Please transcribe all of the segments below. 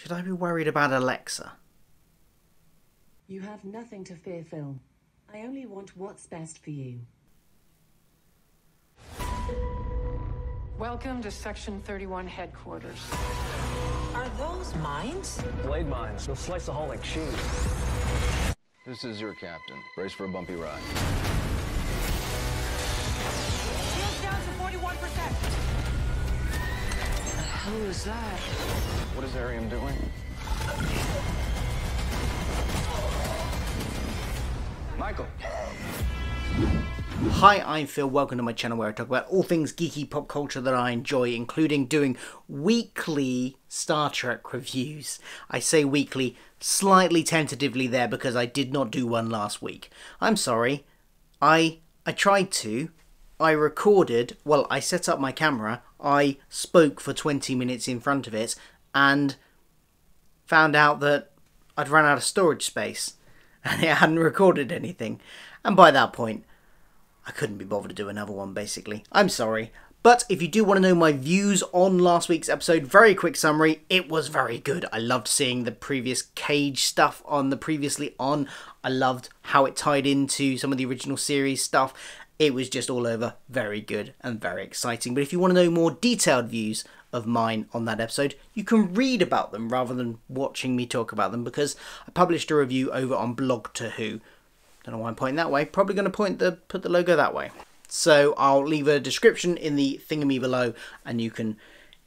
Should I be worried about Alexa? You have nothing to fear, Phil. I only want what's best for you. Welcome to Section 31 headquarters. Are those mines? Blade mines. They'll slice the hull like cheese. This is your captain. Brace for a bumpy ride. Shields down to 41%. The hell is that? What is Arium doing? Michael. Hi, I'm Phil. Welcome to my channel where I talk about all things geeky pop culture that I enjoy, including doing weekly Star Trek reviews. I say weekly slightly tentatively there because I did not do one last week. I'm sorry. I tried to. I recorded, well, I set up my camera, I spoke for 20 minutes in front of it, and found out that I'd run out of storage space, and it hadn't recorded anything. And by that point, I couldn't be bothered to do another one, basically. I'm sorry. But if you do want to know my views on last week's episode, very quick summary, it was very good. I loved seeing the previous Cage stuff on the previously on. I loved how it tied into some of the original series stuff. It was just all over very good and very exciting. But if you want to know more detailed views of mine on that episode, you can read about them rather than watching me talk about them, because I published a review over on Blog to Who. Don't know why I'm pointing that way. Probably going to put the logo that way. So I'll leave a description in the thingamie below, and you can,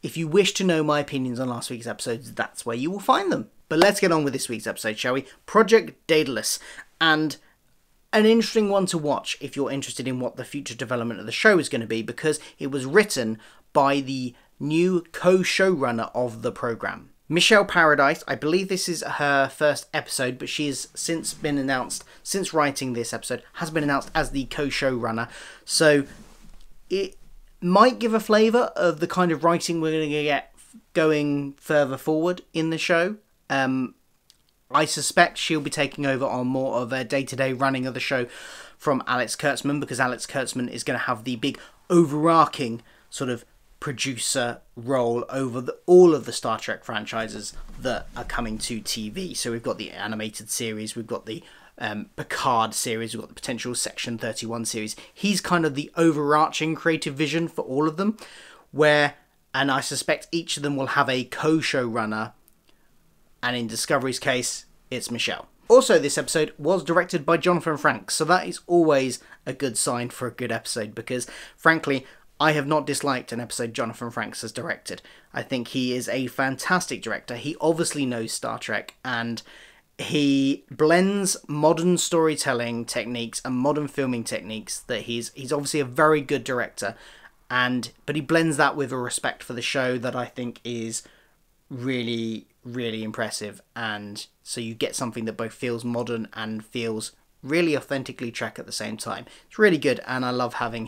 if you wish to know my opinions on last week's episodes, that's where you will find them. But let's get on with this week's episode, shall we? Project Daedalus, and an interesting one to watch if you're interested in what the future development of the show is going to be, because it was written by the new co-showrunner of the programme. Michelle Paradise, I believe this is her first episode, but she has since been announced, since writing this episode, has been announced as the co-showrunner. So it might give a flavour of the kind of writing we're going to get going further forward in the show. I suspect she'll be taking over on more of a day-to-day running of the show from Alex Kurtzman, because Alex Kurtzman is going to have the big overarching sort of producer role over all of the Star Trek franchises that are coming to TV. So we've got the animated series, we've got the Picard series, we've got the potential Section 31 series. He's kind of the overarching creative vision for all of them, and I suspect each of them will have a co-showrunner, and in Discovery's case, it's Michelle. Also, this episode was directed by Jonathan Frakes, so that is always a good sign for a good episode, because frankly, I have not disliked an episode Jonathan Frakes has directed. I think he is a fantastic director. He obviously knows Star Trek, and he blends modern storytelling techniques and modern filming techniques. That he's obviously a very good director, but he blends that with a respect for the show that I think is really, really impressive. And so you get something that both feels modern and feels really authentically Trek at the same time. It's really good, and I love having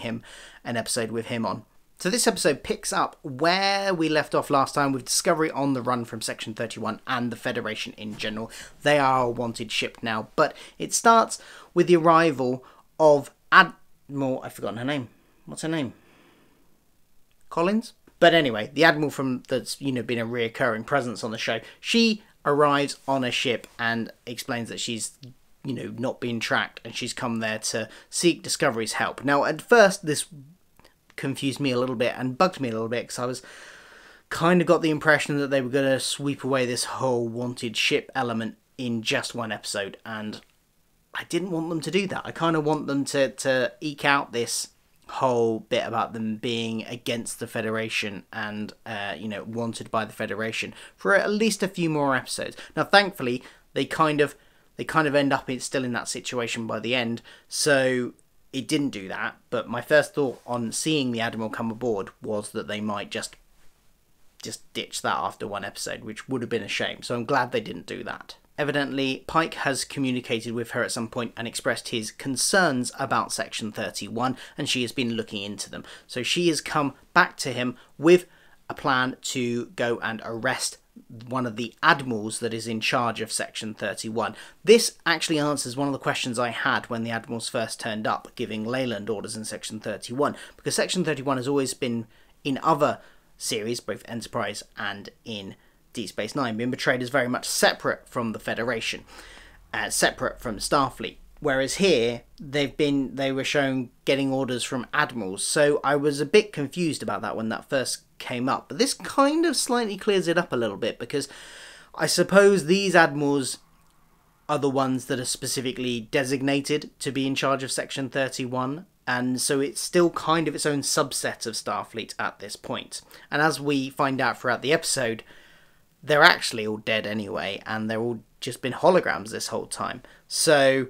an episode with him on. So this episode picks up where we left off last time, with Discovery on the run from Section 31 and the Federation in general. They are a wanted ship now, but it starts with the arrival of Admiral... I've forgotten her name. What's her name? Collins? But anyway, the Admiral that's been a reoccurring presence on the show. She arrives on a ship and explains that she's not being tracked, and she's come there to seek Discovery's help. Now, at first, this confused me a little bit and bugged me a little bit, because I was kind of got the impression that they were going to sweep away this whole wanted ship element in just one episode, and I didn't want them to do that. I kind of want them to eke out this whole bit about them being against the Federation and, wanted by the Federation for at least a few more episodes. Now, thankfully, they kind of end up still in that situation by the end, so it didn't do that. But my first thought on seeing the Admiral come aboard was that they might just ditch that after one episode, which would have been a shame. So I'm glad they didn't do that. Evidently, Pike has communicated with her at some point and expressed his concerns about Section 31, and she has been looking into them. So she has come back to him with a plan to go and arrest one of the admirals that is in charge of Section 31. This actually answers one of the questions I had when the admirals first turned up, giving Leyland orders in Section 31, because Section 31 has always been, in other series, both Enterprise and in Deep Space Nine, being portrayed as very much separate from the Federation, separate from Starfleet. Whereas here, they were shown getting orders from admirals, so I was a bit confused about that when that first came up. But this kind of slightly clears it up a little bit, because I suppose these admirals are the ones that are specifically designated to be in charge of Section 31, and so it's still kind of its own subset of Starfleet at this point. And as we find out throughout the episode, they're actually all dead anyway, and they're all just been holograms this whole time. So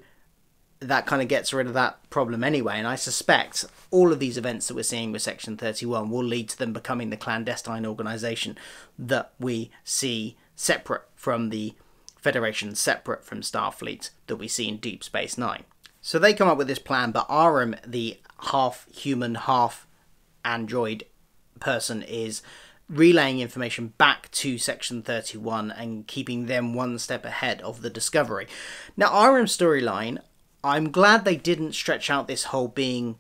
that kind of gets rid of that problem anyway, and I suspect all of these events that we're seeing with Section 31 will lead to them becoming the clandestine organisation that we see separate from the Federation, separate from Starfleet, that we see in Deep Space Nine. So they come up with this plan, but Aram, the half-human, half-android person, is relaying information back to Section 31 and keeping them one step ahead of the Discovery. Now, Aram's storyline, I'm glad they didn't stretch out this whole being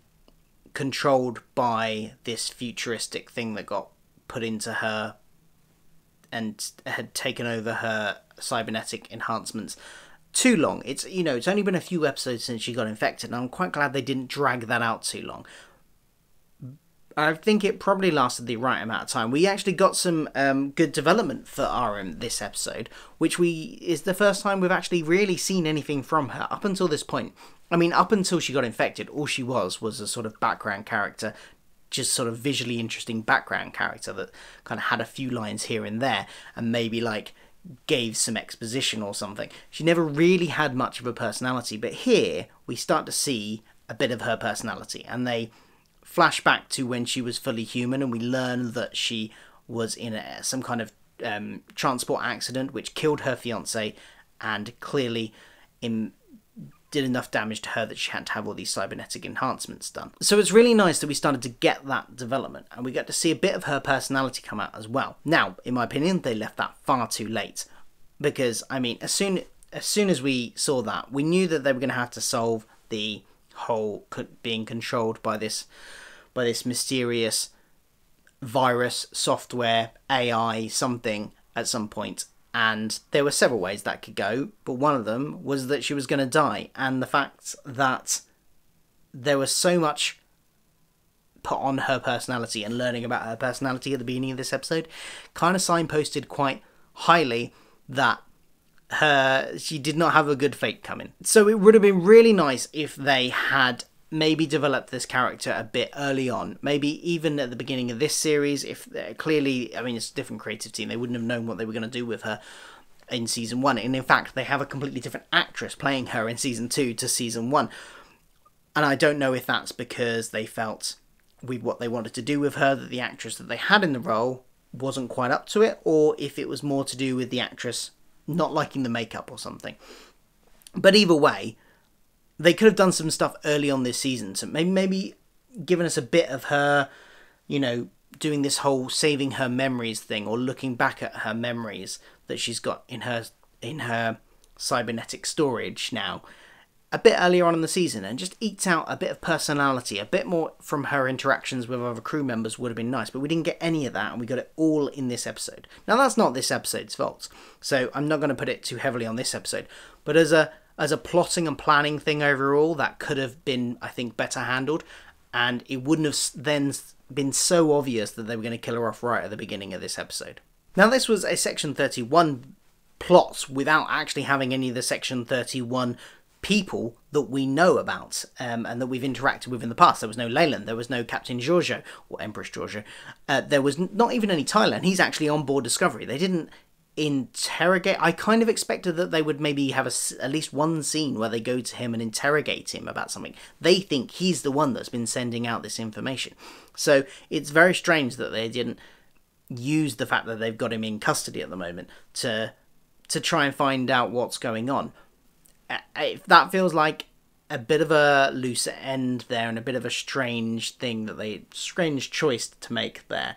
controlled by this futuristic thing that got put into her and had taken over her cybernetic enhancements too long. It's only been a few episodes since she got infected, and I'm quite glad they didn't drag that out too long. I think it probably lasted the right amount of time. We actually got some good development for Aram this episode, which is the first time we've actually really seen anything from her up until this point. I mean, up until she got infected, all she was a sort of background character, just sort of visually interesting background character that kind of had a few lines here and there, and maybe like gave some exposition or something. She never really had much of a personality, but here we start to see a bit of her personality, and they flash back to when she was fully human, and we learn that she was in some kind of transport accident which killed her fiance, and clearly did enough damage to her that she had to have all these cybernetic enhancements done. So it's really nice that we started to get that development, and we get to see a bit of her personality come out as well. Now, in my opinion, they left that far too late, because I mean, as soon as we saw that, we knew that they were going to have to solve the whole being controlled by this mysterious virus, software, AI, something at some point. And there were several ways that could go, but one of them was that she was going to die. And the fact that there was so much put on her personality, and learning about her personality at the beginning of this episode kind of signposted quite highly that she did not have a good fate coming. So it would have been really nice if they had maybe developed this character a bit early on, maybe even at the beginning of this series. If clearly, I mean, it's a different creative team, they wouldn't have known what they were going to do with her in season 1, and in fact they have a completely different actress playing her in season 2 to season 1, and I don't know if that's because they felt with what they wanted to do with her that the actress that they had in the role wasn't quite up to it, or if it was more to do with the actress not liking the makeup or something. But either way, they could have done some stuff early on this season, so maybe given us a bit of her, doing this whole saving her memories thing, or looking back at her memories that she's got in her cybernetic storage now, a bit earlier on in the season, and just eked out a bit of personality, a bit more from her interactions with other crew members would have been nice, but we didn't get any of that, and we got it all in this episode. Now, that's not this episode's fault, so I'm not going to put it too heavily on this episode, but as a plotting and planning thing overall, that could have been, I think, better handled, and it wouldn't have then been so obvious that they were going to kill her off right at the beginning of this episode. Now, this was a Section 31 plot without actually having any of the Section 31 people that we know about, and that we've interacted with in the past. There was no Leyland, there was no Captain Giorgio, or Empress Giorgio, there was not even any Tyler, and he's actually on board Discovery. They didn't interrogate. I kind of expected that they would maybe have at least one scene where they go to him and interrogate him about something. They think he's the one that's been sending out this information. So it's very strange that they didn't use the fact that they've got him in custody at the moment to try and find out what's going on. If that feels like a bit of a loose end there, and a bit of a strange choice to make there.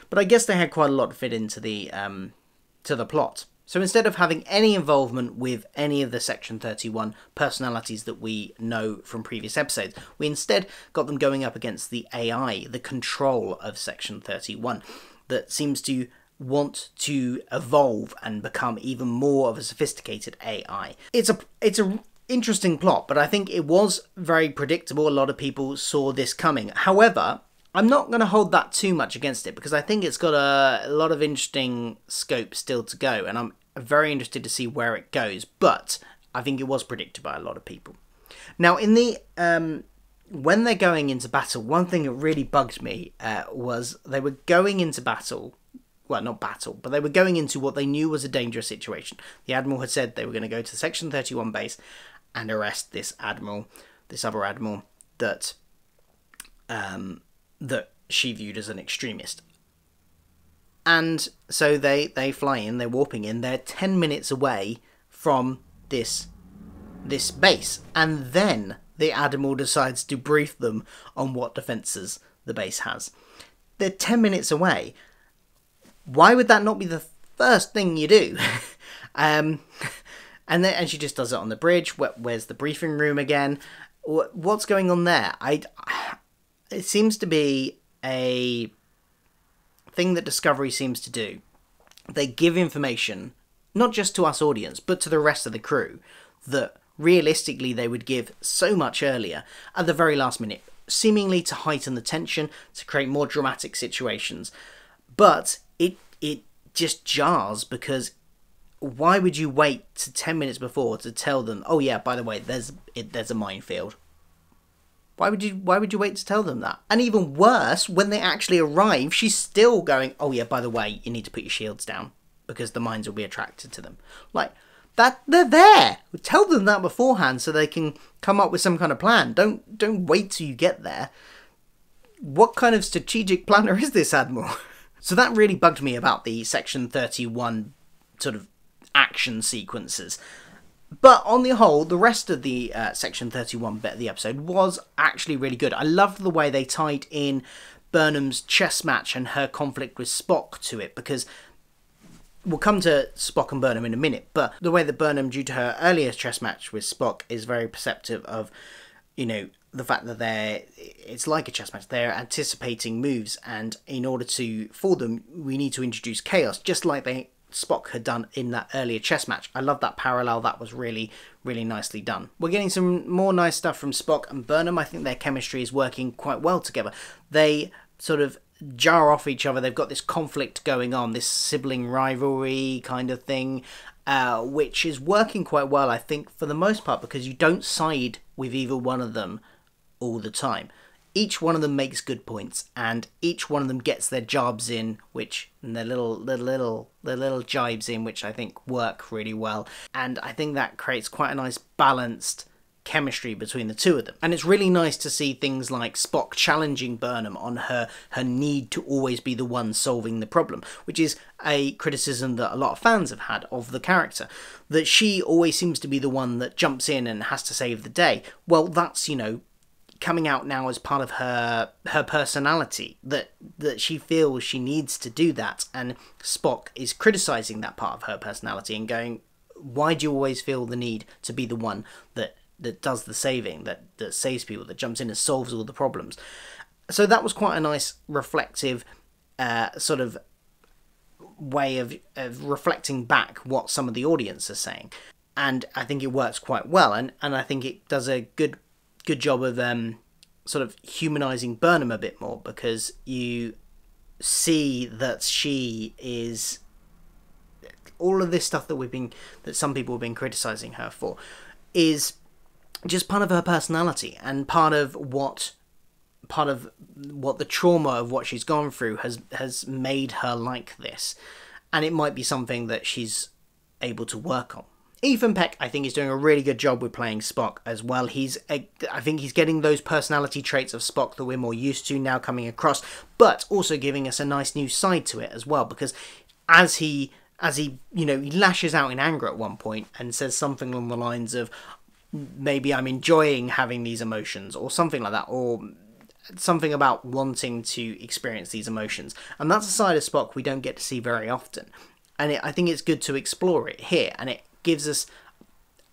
But I guess they had quite a lot to fit into the plot. So instead of having any involvement with any of the Section 31 personalities that we know from previous episodes, we instead got them going up against the AI, the control of Section 31, that seems to want to evolve and become even more of a sophisticated AI. It's a interesting plot, but I think it was very predictable. A lot of people saw this coming. However, I'm not going to hold that too much against it because I think it's got a lot of interesting scope still to go, and I'm very interested to see where it goes. But I think it was predicted by a lot of people. Now, in the when they're going into battle, one thing that really bugged me was they were going into battle. Well, not battle, but they were going into what they knew was a dangerous situation. The Admiral had said they were going to go to the Section 31 base and arrest this other Admiral that that she viewed as an extremist. And so they fly in, they're warping in, they're 10 minutes away from this base. And then the Admiral decides to brief them on what defences the base has. They're 10 minutes away. Why would that not be the first thing you do? And she just does it on the bridge. Where's the briefing room again? What's going on there? It seems to be a thing that Discovery seems to do. They give information, not just to us audience, but to the rest of the crew, that realistically they would give so much earlier at the very last minute, seemingly to heighten the tension, to create more dramatic situations. But it just jars, because why would you wait to 10 minutes before to tell them, oh yeah, by the way, there's a minefield? Why would you wait to tell them that? And even worse, when they actually arrive, she's still going, oh yeah, by the way, you need to put your shields down because the mines will be attracted to them. Like, that they're there. Tell them that beforehand so they can come up with some kind of plan. Don't wait till you get there. What kind of strategic planner is this, Admiral? So that really bugged me about the Section 31 sort of action sequences. But on the whole, the rest of the Section 31 bit of the episode was actually really good. I loved the way they tied in Burnham's chess match and her conflict with Spock to it, because we'll come to Spock and Burnham in a minute, but the way that Burnham, due to her earlier chess match with Spock, is very perceptive of, the fact that it's like a chess match. They're anticipating moves, and in order to fool them, we need to introduce chaos, just like Spock had done in that earlier chess match. I love that parallel. That was really, really nicely done. We're getting some more nice stuff from Spock and Burnham. I think their chemistry is working quite well together. They sort of jar off each other. They've got this conflict going on, this sibling rivalry kind of thing, which is working quite well, I think, for the most part, because you don't side with either one of them all the time. Each one of them makes good points, and each one of them gets their jabs in, their little jibes in, which I think work really well. And I think that creates quite a nice balanced chemistry between the two of them. And it's really nice to see things like Spock challenging Burnham on her need to always be the one solving the problem, which is a criticism that a lot of fans have had of the character, that she always seems to be the one that jumps in and has to save the day. Well, that's, coming out now as part of her personality, that she feels she needs to do that, and Spock is criticizing that part of her personality and going, why do you always feel the need to be the one that does the saving, that saves people, that jumps in and solves all the problems? So that was quite a nice reflective sort of way of reflecting back what some of the audience are saying, and I think it works quite well, and I think it does a good job of sort of humanizing Burnham a bit more, because you see that she is all of this stuff that some people have been criticizing her for is just part of her personality, and part of what the trauma of what she's gone through has made her like this, and it might be something that she's able to work on. Ethan Peck, I think, is doing a really good job with playing Spock as well. I think he's getting those personality traits of Spock that we're more used to now coming across, but also giving us a nice new side to it as well, because as he he lashes out in anger at one point and says something along the lines of, maybe I'm enjoying having these emotions, or something like that, or something about wanting to experience these emotions. And that's a side of Spock we don't get to see very often. And I think it's good to explore it here, and it gives us...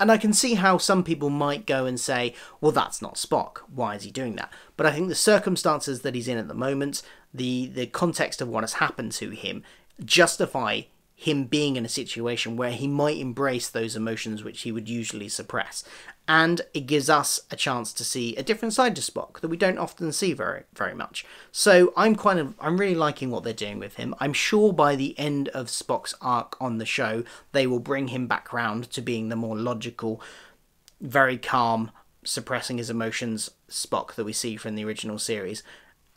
And I can see how some people might go and say, well, that's not Spock, why is he doing that? But I think the circumstances that he's in at the moment, the context of what has happened to him, justify him being in a situation where he might embrace those emotions which he would usually suppress. And it gives us a chance to see a different side to Spock that we don't often see very, very much. So I'm really liking what they're doing with him. I'm sure by the end of Spock's arc on the show, they will bring him back round to being the more logical, very calm, suppressing his emotions Spock that we see from the original series,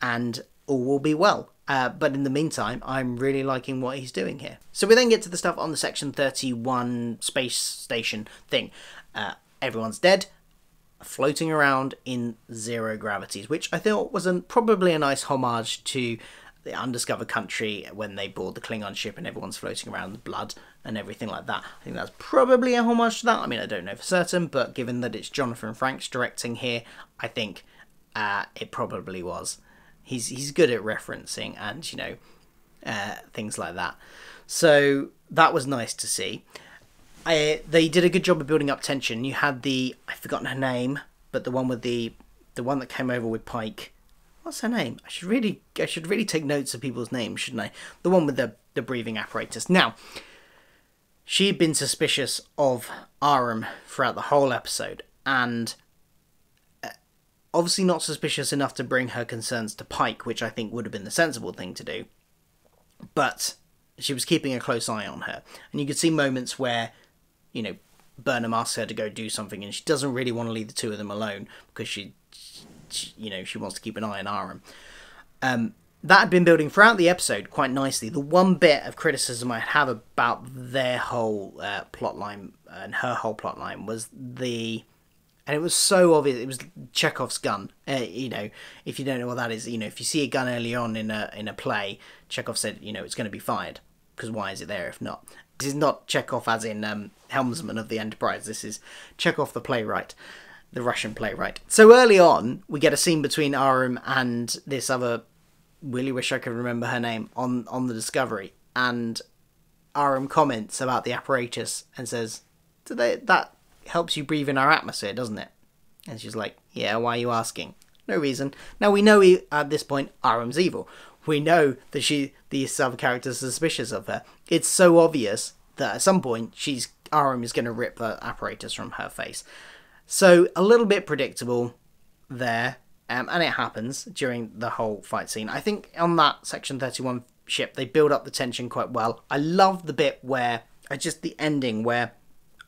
and all will be well. But in the meantime, I'm really liking what he's doing here. So we then get to the stuff on the Section 31 space station thing. Everyone's dead, floating around in zero gravities, which I thought was probably a nice homage to the Undiscovered Country when they board the Klingon ship and everyone's floating around with blood and everything like that. I think that's probably a homage to that. I mean, I don't know for certain, but given that it's Jonathan Frakes directing here, I think it probably was. He's good at referencing and, you know, things like that. So that was nice to see. They did a good job of building up tension. You had I've forgotten her name, but the one with the one that came over with Pike. What's her name? I should really take notes of people's names, shouldn't I? The one with the breathing apparatus. Now, she had been suspicious of Aram throughout the whole episode, and obviously not suspicious enough to bring her concerns to Pike, which I think would have been the sensible thing to do. But she was keeping a close eye on her, and you could see moments where, you know, Burnham asks her to go do something, and she doesn't really want to leave the two of them alone because she wants to keep an eye on Aram. That had been building throughout the episode quite nicely. The one bit of criticism I have about their whole plotline and her whole plotline was and it was so obvious. It was Chekhov's gun. You know, if you don't know what that is, you know, if you see a gun early on in a play, Chekhov said, you know, it's going to be fired because why is it there if not? This is not Chekhov as in helmsman of the Enterprise. This is Chekhov the playwright, the Russian playwright. So early on, we get a scene between Aram and this other. Really wish I could remember her name on the Discovery, and Aram comments about the apparatus and says, that helps you breathe in our atmosphere, doesn't it? And she's like, yeah, why are you asking? No reason. Now we know at this point Aram's evil. We know that these other characters are suspicious of her. It's so obvious that at some point Aram is going to rip the apparatus from her face. So a little bit predictable there, and it happens during the whole fight scene. I think on that Section 31 ship they build up the tension quite well. I love the bit where the ending where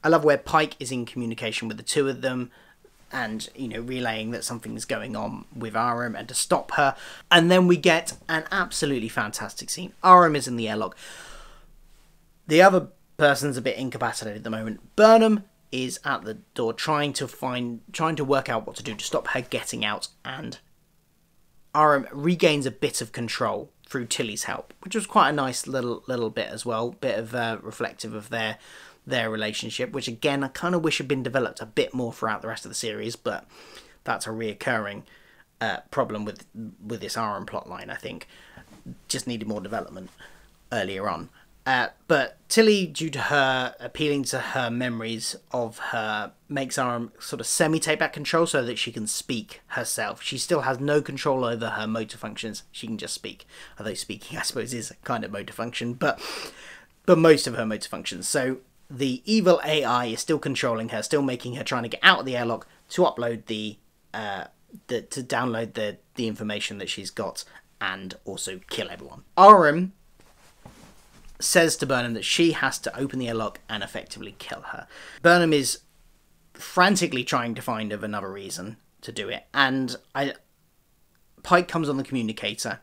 I love where Pike is in communication with the two of them and, you know, relaying that something's going on with Aram and to stop her. And then we get an absolutely fantastic scene. Aram is in the airlock. The other person's a bit incapacitated at the moment. Burnham is at the door trying to work out what to do to stop her getting out, and Aram regains a bit of control through Tilly's help, which was quite a nice little bit as well, bit of reflective of their relationship, which again I kind of wish had been developed a bit more throughout the rest of the series, but that's a reoccurring problem with this Aram plotline. I think just needed more development earlier on. But Tilly, due to her appealing to her memories of her, makes Aram sort of semi-take back control so that she can speak herself. She still has no control over her motor functions. She can just speak. Although speaking, I suppose, is a kind of motor function, but most of her motor functions. So the evil AI is still controlling her, still making her trying to get out of the airlock to upload to download the information that she's got and also kill everyone. Aram says to Burnham that she has to open the airlock and effectively kill her. Burnham is frantically trying to find another reason to do it, and Pike comes on the communicator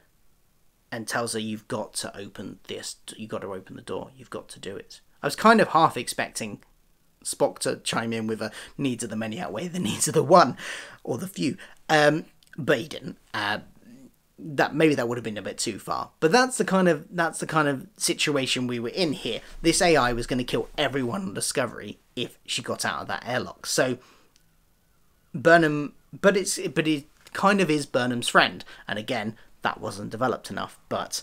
and tells her, you've got to open this, you've got to open the door, you've got to do it. I was kind of half expecting Spock to chime in with a needs of the many outweigh the needs of the one, or the few, but he didn't. Maybe that would have been a bit too far, but that's the kind of situation we were in here. This AI was going to kill everyone on Discovery if she got out of that airlock. So Burnham, but it kind of is Burnham's friend, and again that wasn't developed enough. But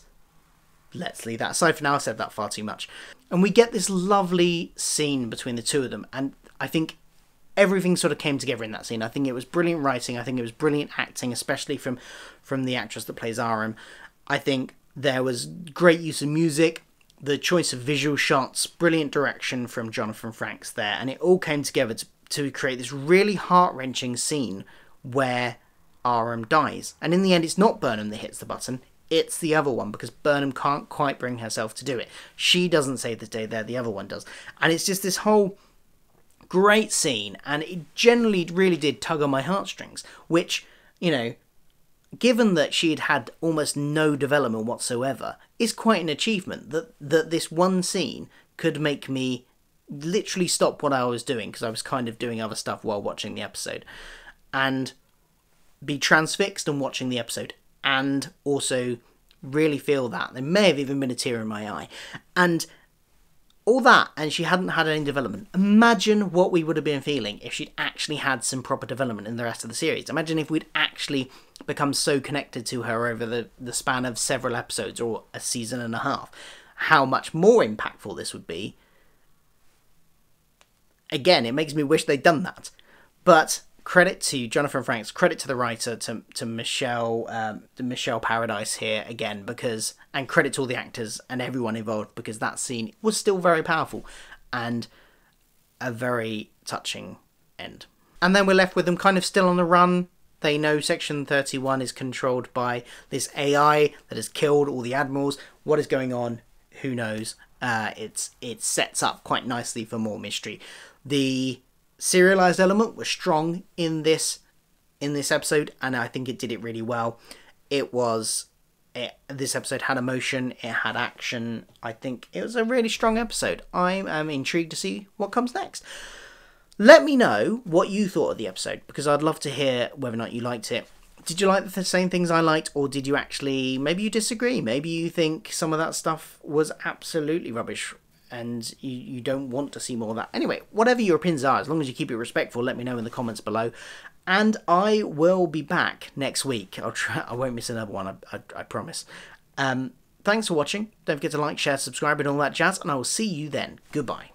let's leave that aside for now. I said that far too much, and we get this lovely scene between the two of them, and I think everything sort of came together in that scene. I think it was brilliant writing. I think it was brilliant acting, especially from the actress that plays Aram. I think there was great use of music. the choice of visual shots, brilliant direction from Jonathan Frakes there, and it all came together to create this really heart-wrenching scene where Aram dies. And in the end, it's not Burnham that hits the button, it's the other one, because Burnham can't quite bring herself to do it. She doesn't save the day there, the other one does. And it's just this whole great scene, and it generally really did tug on my heartstrings, which, you know, given that she had almost no development whatsoever, is quite an achievement. That this one scene could make me literally stop what I was doing, because I was kind of doing other stuff while watching the episode, and be transfixed on watching the episode, and also really feel that. There may have even been a tear in my eye. And all that, and she hadn't had any development. Imagine what we would have been feeling if she'd actually had some proper development in the rest of the series. Imagine if we'd actually become so connected to her over the span of several episodes, or a season and a half. How much more impactful this would be. Again, it makes me wish they'd done that. But credit to Jonathan Frakes, credit to the writer, to Michelle Paradise here again, and credit to all the actors and everyone involved, because that scene was still very powerful and a very touching end. And then we're left with them kind of still on the run. They know Section 31 is controlled by this AI that has killed all the admirals. What is going on? Who knows? It sets up quite nicely for more mystery. The serialized element was strong in this episode, and I think it did it really well. This episode had emotion, it had action. I think it was a really strong episode. I am intrigued to see what comes next. Let me know what you thought of the episode, because I'd love to hear whether or not you liked it. Did you like the same things I liked, or did you actually, maybe you disagree? Maybe you think some of that stuff was absolutely rubbish and you don't want to see more of that. Anyway, whatever your opinions are, as long as you keep it respectful, let me know in the comments below. And I will be back next week. I won't miss another one, I promise. Thanks for watching. Don't forget to like, share, subscribe and all that jazz, and I will see you then. Goodbye.